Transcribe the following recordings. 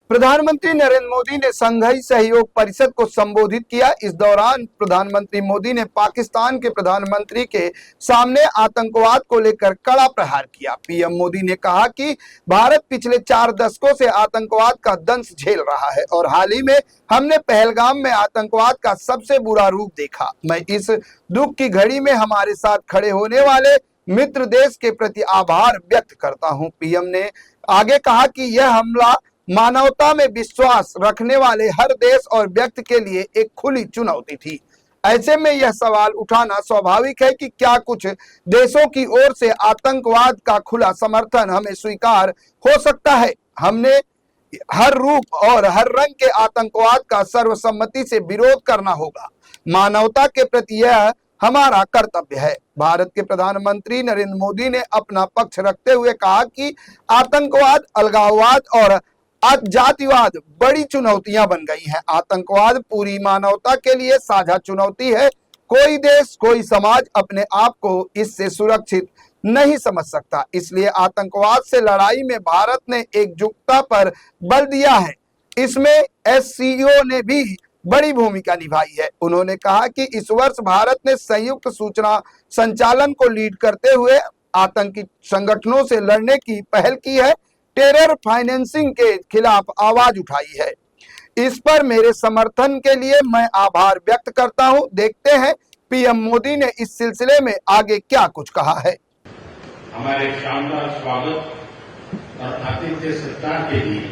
प्रधानमंत्री नरेंद्र मोदी ने शंघाई सहयोग परिषद को संबोधित किया। इस दौरान प्रधानमंत्री मोदी ने पाकिस्तान के प्रधानमंत्री के सामने आतंकवाद को लेकर कड़ा प्रहार किया। पीएम मोदी ने कहा कि भारत पिछले 4 दशकों से आतंकवाद का दंश झेल रहा है और हाल ही में हमने पहलगाम में आतंकवाद का सबसे बुरा रूप देखा। मैं इस दुख की घड़ी में हमारे साथ खड़े होने वाले मित्र देश के प्रति आभार व्यक्त करता हूं। पीएम ने आगे कहा कि यह हमला मानवता में विश्वास रखने वाले हर देश और व्यक्ति के लिए एक खुली चुनौती थी। ऐसे में यह सवाल उठाना स्वाभाविक है कि क्या कुछ देशों की ओर से आतंकवाद का खुला समर्थन हमें स्वीकार हो सकता है। हमने हर रूप और हर रंग के आतंकवाद का सर्वसम्मति से विरोध करना होगा। मानवता के प्रति यह हमारा कर्तव्य है। भारत के प्रधानमंत्री नरेंद्र मोदी ने अपना पक्ष रखते हुए कहा कि आतंकवाद, अलगाववाद और जातिवाद बड़ी चुनौतियां बन गई हैं। आतंकवाद पूरी मानवता के लिए साझा चुनौती है। कोई देश, कोई समाज अपने आप को इससे सुरक्षित नहीं समझ सकता। इसलिए आतंकवाद से लड़ाई में भारत ने एकजुटता पर बल दिया है। इसमें एससीओ ने भी बड़ी भूमिका निभाई है। उन्होंने कहा कि इस वर्ष भारत ने संयुक्त सूचना संचालन को लीड करते हुए आतंकी संगठनों से लड़ने की पहल की है, टेरर फाइनेंसिंग के खिलाफ आवाज उठाई है। इस पर मेरे समर्थन के लिए मैं आभार व्यक्त करता हूं। देखते हैं पीएम मोदी ने इस सिलसिले में आगे क्या कुछ कहा है। हमारे शानदार स्वागत और आतिथ्य सत्कार के लिए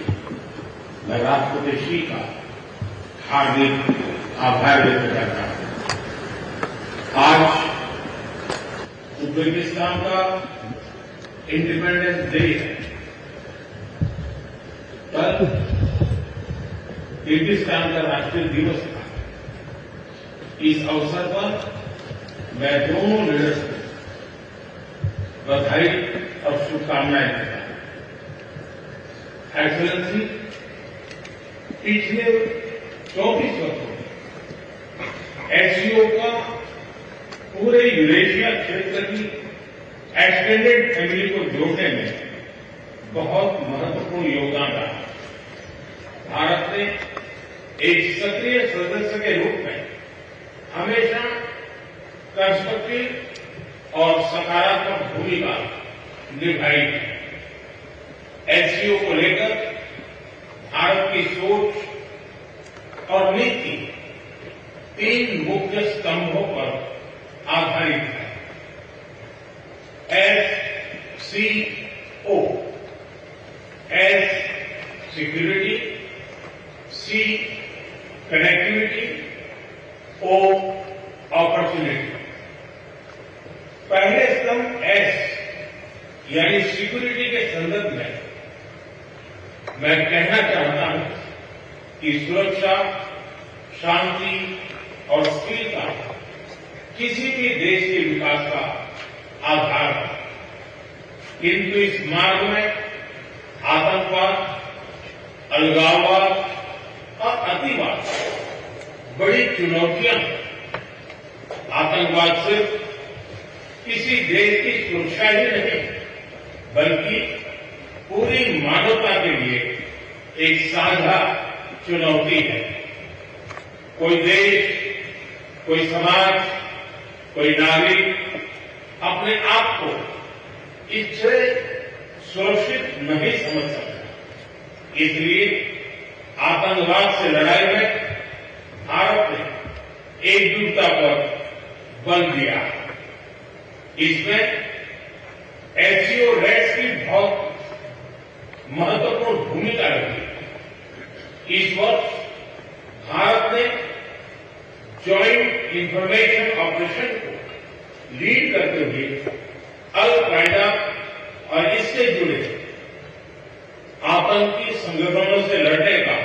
मैं राष्ट्रपति श्री का हार्दिक आभार व्यक्त करता हूं। आज उज्बेकिस्तान का इंडिपेंडेंस डे है। कल किर्गिस्तान का राष्ट्रीय दिवस था। इस अवसर पर मैं दोनों लीडर्स को बधाई और शुभकामनाएं देता हूं। एक्सेलेंसी, पिछले 24 वर्षों में एससीओ का पूरे यूरेशिया क्षेत्र की एक्सटेंडेड फैमिली को जोड़ने में बहुत महत्वपूर्ण योगदान रहा। भारत ने एक सक्रिय सदस्य के रूप में हमेशा कंस्ट्रक्टिव और सकारात्मक भूमिका निभाई है। एससीओ को लेकर भारत की सोच और नीति 3 मुख्य स्तंभों पर आधारित है। एससीओ, एस सिक्योरिटी, सी कनेक्टिविटी, ओ अपॉर्चुनिटी। पहले स्तंभ एस यानी सिक्योरिटी के संदर्भ में मैं कहना चाहता हूं कि सुरक्षा, शांति और स्थिरता किसी भी देश के विकास का आधार है। किंतु इस मार्ग में आतंकवाद, अलगाववाद और अतिवाद बड़ी चुनौतियां हैं। आतंकवाद सिर्फ किसी देश की सुरक्षा ही नहीं बल्कि पूरी मानवता के लिए एक साझा चुनौती है। कोई देश, कोई समाज, कोई नागरिक अपने आप को इससे सुरक्षित नहीं समझ सकता। इसलिए आतंकवाद से लड़ाई में भारत ने एकजुटता पर बल दिया। इसमें एससीओ रेट्स की बहुत महत्वपूर्ण भूमिका रही। इस वर्ष भारत ने जॉइंट इंफॉर्मेशन ऑपरेशन को लीड करते हुए अल कायदा और इससे जुड़े आतंकी संगठनों से लड़ने का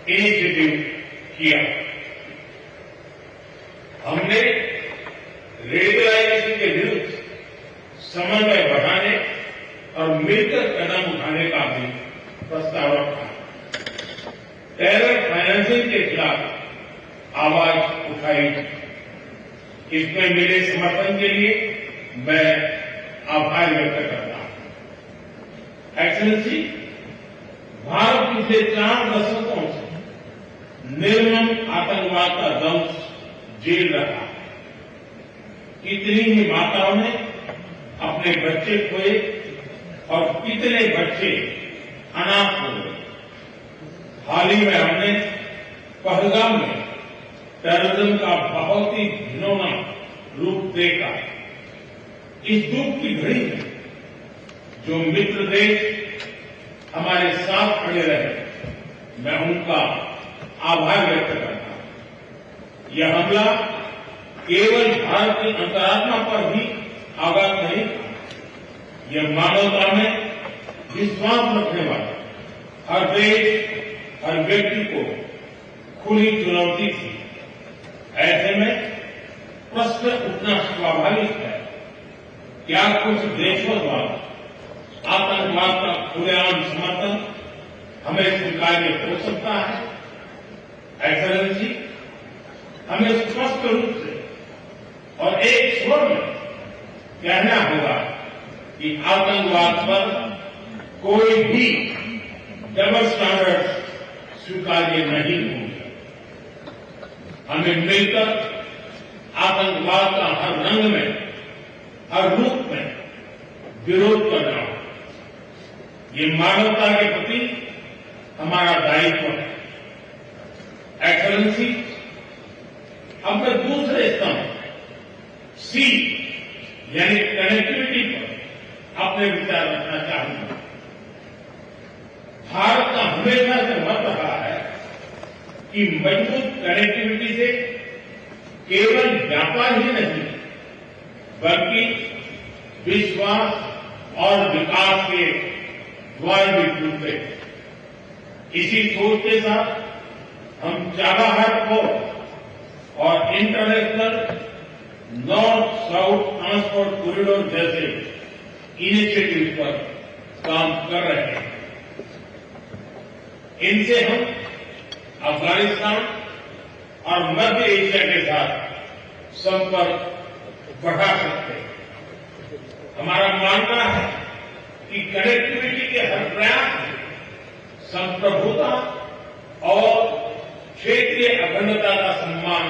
इनिशिएटिव किया। हमने रेडिकलाइजेशन के विरुद्ध समन्वय बढ़ाने और मिलकर कदम उठाने का भी प्रस्ताव रखा। टेरर फाइनेंसिंग के खिलाफ आवाज उठाई। इसमें मेरे समर्थन के लिए मैं आभार व्यक्त करता हूं। एक्सेलेंसी, भारत पिछले 4 दशकों से निर्मम आतंकवाद का दंश झेल रहा है। कितनी ही माताओं ने अपने बच्चे खोए और कितने बच्चे अनाथ हो गए। हाल ही में हमने पहलगाम में टेररिज्म का बहुत ही घिनौना रूप देखा। इस दुख की घड़ी में जो मित्र देश हमारे साथ खड़े रहे, मैं उनका आभार व्यक्त करता हूं। यह हमला केवल भारत की अंतरात्मा पर भी आघात नहीं था, यह मानवता में विश्वास रखने वाले हर देश, हर व्यक्ति को खुली चुनौती थी। ऐसे में प्रश्न उठना स्वाभाविक है, क्या कुछ देशों द्वारा आतंकवाद का खुलेआम समर्थन हमें स्वीकार्य हो सकता है? एक्सेलेंसी, हमें स्पष्ट रूप से और एक स्वर में कहना होगा कि आतंकवाद पर कोई भी डबल स्टैंडर्ड स्वीकार्य नहीं होंगे। हमें मिलकर आतंकवाद का हर रंग में, हर रूप में विरोध करना होगा। ये मानवता के प्रति हमारा दायित्व है। एक्सेलेंसी, अब मैं दूसरे स्तंभ सी यानी कनेक्टिविटी पर अपने विचार रखना चाहूंगा। भारत का हमेशा से मत रहा है कि मजबूत कनेक्टिविटी से केवल व्यापार ही नहीं बल्कि विश्वास और विकास के द्वार भी खुलते हैं। इसी सोच के साथ हम चाबहार पोर्ट और international north south transport corridor जैसे इनिशिएटिव पर काम कर रहे हैं। इनसे हम अफगानिस्तान और मध्य एशिया के साथ संपर्क बढ़ा सकते हैं। हमारा मानना है कि कनेक्टिविटी के हर प्रयास में संप्रभुता और क्षेत्रीय अखंडता का सम्मान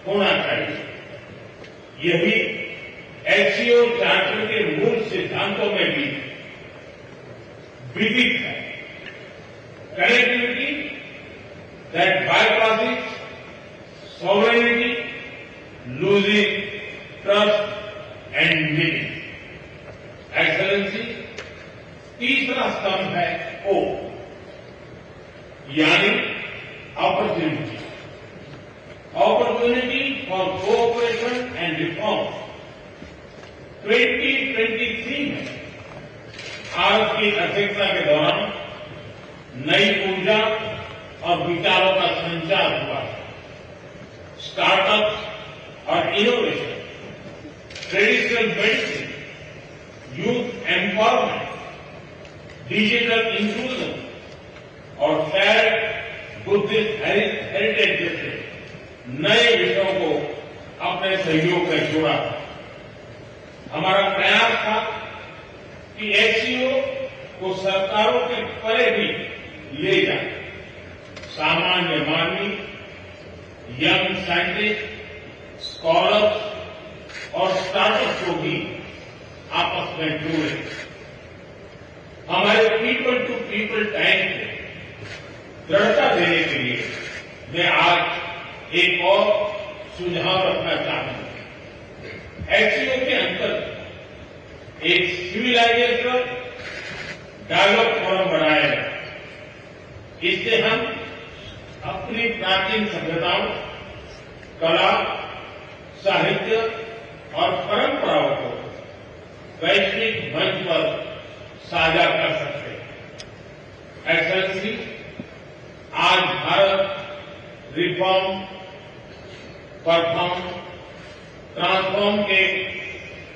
होना चाहिए। यही एससीओ चार्टर के मूल सिद्धांतों में भी विदित है। Connectivity that bypasses sovereignty, losing trust and meaning. Excellency, तीसरा स्तंभ है ओ यानी opportunity. Opportunity for cooperation and reform. 2023 में भारत की अध्यक्षता के दौरान नई ऊर्जा और विचारों का संचार हुआ है। स्टार्टअप और innovation, traditional medicine, youth empowerment, digital inclusion और शेयर्ड बुद्धिस्ट हेरिटेज जैसे नए विषयों को अपने सहयोग में जोड़ा। हमारा प्रयास था कि एससीओ को सरकारों के परे भी ले जाए। सामान्य मानवी, यंग साइंटिस्ट, स्कॉलर्स और स्टार्टअप को भी आपस में जोड़े। हमारे पीपल टू पीपल टाइम को दृढ़ता देने के लिए मैं आज एक और सुझाव रखना चाहूंगा। एससीओ के अंतर्गत एक सिविलाइजेशन डायलॉग फोरम बनाया जाए। इससे हम अपनी प्राचीन सभ्यताओं, कला, साहित्य और परंपराओं को वैश्विक मंच पर साझा कर सकते हैं। एक्सेलेंसी, आज भारत रिफॉर्म, परफॉर्म, ट्रांसफॉर्म के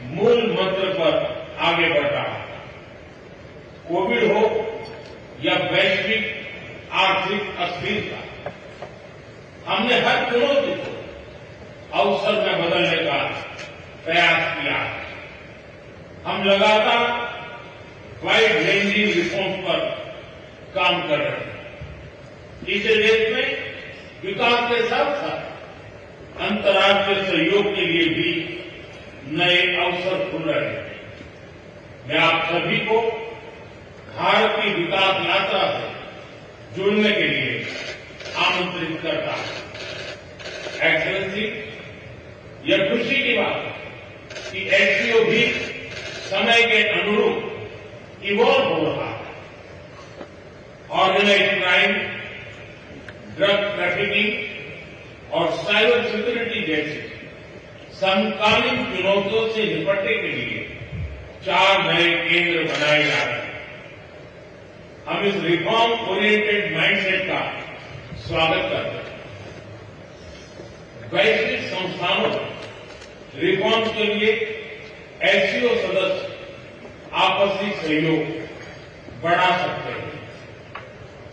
मूल मंत्र पर आगे बढ़ रहा है। कोविड हो या वैश्विक आर्थिक अस्थिरता, हमने हर चुनौती को अवसर में बदलने का प्रयास किया है। हम लगातार वाइड रेंजिंग रिफॉर्म्स पर काम कर रहे हैं। इसे देश में विकास के साथ साथ अंतर्राष्ट्रीय सहयोग के लिए भी नए अवसर खुल रहे हैं। मैं आप सभी को भारत की विकास यात्रा से जुड़ने के लिए आमंत्रित करता हूं। एक्सेलेंसी, यह खुशी की बात है कि एससीओ भी समय के अनुरूप इवॉल्व हो रहा है। ऑर्गेनाइज्ड क्राइम, ड्रग ट्रैफिकिंग और साइबर सिक्योरिटी जैसे समकालीन चुनौतियों से निपटने के लिए 4 नए केंद्र बनाए जा रहे हैं। हम इस रिफॉर्म ओरिएंटेड माइंडसेट का स्वागत करते हैं। वैश्विक संस्थानों में रिफॉर्म के लिए एससीओ सदस्य आपसी सहयोग बढ़ा सकते हैं।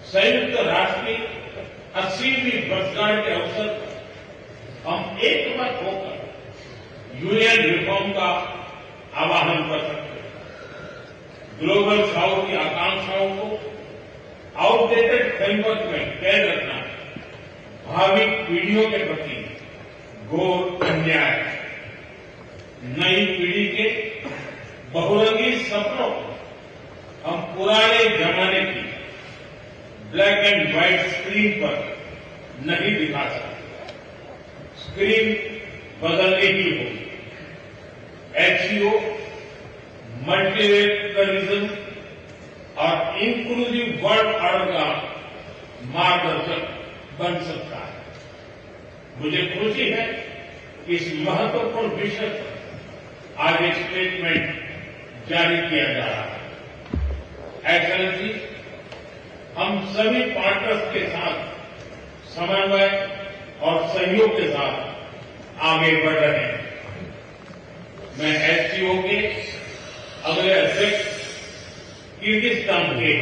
संयुक्त राष्ट्र की 80वीं वर्षगांठ के अवसर पर हम एकमत होकर यूएन रिफॉर्म का आह्वान कर सकते हैं। ग्लोबल साउथ की आकांक्षाओं को आउटडेटेड फ्रेमवर्क में कैद रखना भावी पीढ़ियों के प्रति घोर अन्याय है। नई पीढ़ी के बहुरंगी सपनों को हम पुराने जमाने की ब्लैक एंड व्हाइट स्क्रीन पर नहीं दिखा सकते। स्क्रीन बदलनी ही होगी। एचसीओ मल्टीलेटरलिज्म और इंक्लूसिव वर्ल्ड ऑर्डर का मार्गदर्शक बन सकता है। मुझे खुशी है कि इस महत्वपूर्ण विषय पर आज एक स्टेटमेंट जारी किया जा रहा है। एक्सेलेंसी, हम सभी पार्टनर्स के साथ समन्वय और सहयोग के साथ आगे बढ़ रहे हैं। मैं एससीओ के अगले अध्यक्ष किर्गिस्तान के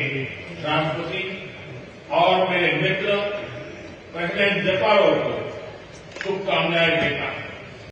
राष्ट्रपति और मेरे मित्र प्रेसिडेंट जपारोव को शुभकामनाएं देता हूं।